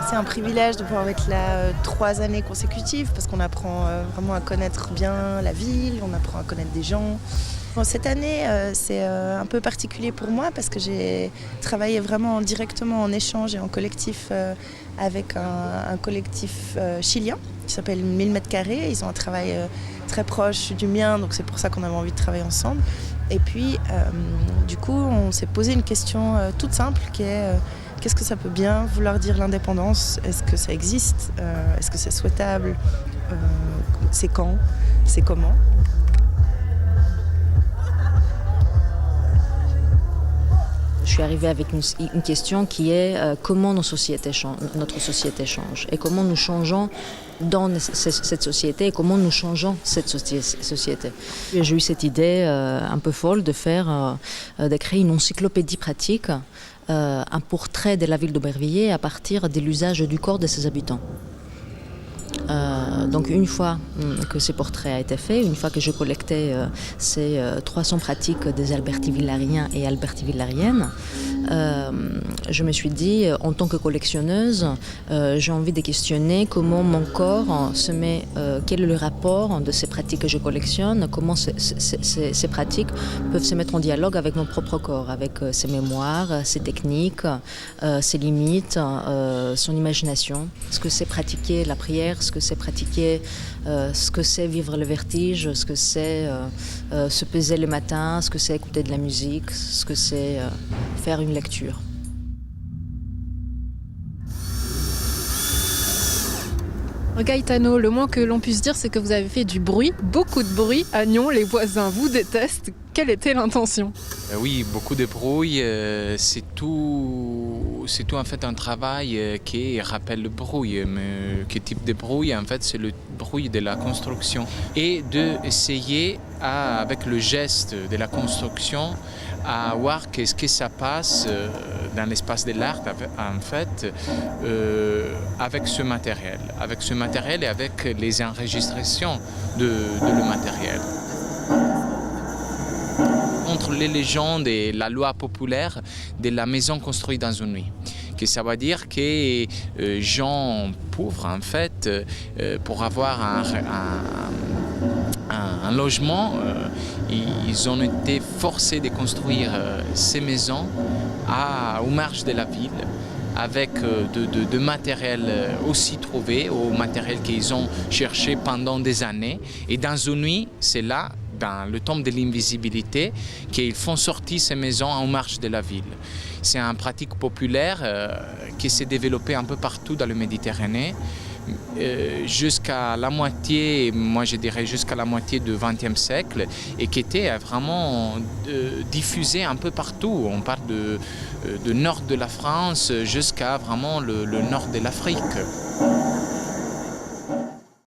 C'est un privilège de pouvoir être là 3 années consécutives parce qu'on apprend vraiment à connaître bien la ville, on apprend à connaître des gens. Bon, cette année, c'est un peu particulier pour moi parce que j'ai travaillé vraiment directement en échange et en collectif avec un collectif chilien qui s'appelle 1000 mètres carrés. Ils ont un travail très proche du mien, donc c'est pour ça qu'on avait envie de travailler ensemble. Et puis, du coup, on s'est posé une question toute simple qui est qu'est-ce que ça peut bien vouloir dire l'indépendance? Est-ce que ça existe? Est-ce que c'est souhaitable? C'est quand? C'est comment? Je suis arrivée avec une question qui est comment notre société change et comment nous changeons dans cette société et comment nous changeons cette société. J'ai eu cette idée un peu folle de créer une encyclopédie pratique, un portrait de la ville d'Aubervilliers à partir de l'usage du corps de ses habitants. Donc une fois que ce portrait a été fait, une fois que je collectais ces 300 pratiques des Albertivillariens et Albertivillariennes, je me suis dit, en tant que collectionneuse, j'ai envie de questionner comment mon corps se met, quel est le rapport de ces pratiques que je collectionne, comment ces pratiques peuvent se mettre en dialogue avec mon propre corps, avec ses mémoires, ses techniques, ses limites, son imagination. Ce que c'est pratiquer la prière, ce que c'est pratiquer, ce que c'est vivre le vertige, ce que c'est se peser le matin, ce que c'est écouter de la musique, ce que c'est faire une lecture. Gaetano, le moins que l'on puisse dire, c'est que vous avez fait du bruit, beaucoup de bruit à Nyon. Les voisins vous détestent. Quelle était l'intention ? Oui, beaucoup de bruit. C'est tout en fait un travail qui rappelle le bruit. Mais quel type de bruit? En fait, c'est le bruit de la construction. Et d'essayer, avec le geste de la construction, à voir qu'est-ce que ça passe dans l'espace de l'art, en fait, avec ce matériel et avec les enregistrations de le matériel. Entre les légendes et la loi populaire de la maison construite dans une nuit. Que ça veut dire que gens pauvres, en fait, pour avoir un logement, ils ont été forcés de construire ces maisons aux marges de la ville, avec de matériel aussi trouvé, au matériel qu'ils ont cherché pendant des années. Et dans une nuit, c'est là, dans le temps de l'invisibilité, qu'ils font sortir ces maisons en marge de la ville. C'est une pratique populaire qui s'est développée un peu partout dans la Méditerranée, jusqu'à la moitié, moi je dirais jusqu'à la moitié du XXe siècle, et qui était vraiment diffusée un peu partout. On parle de nord de la France jusqu'à vraiment le nord de l'Afrique.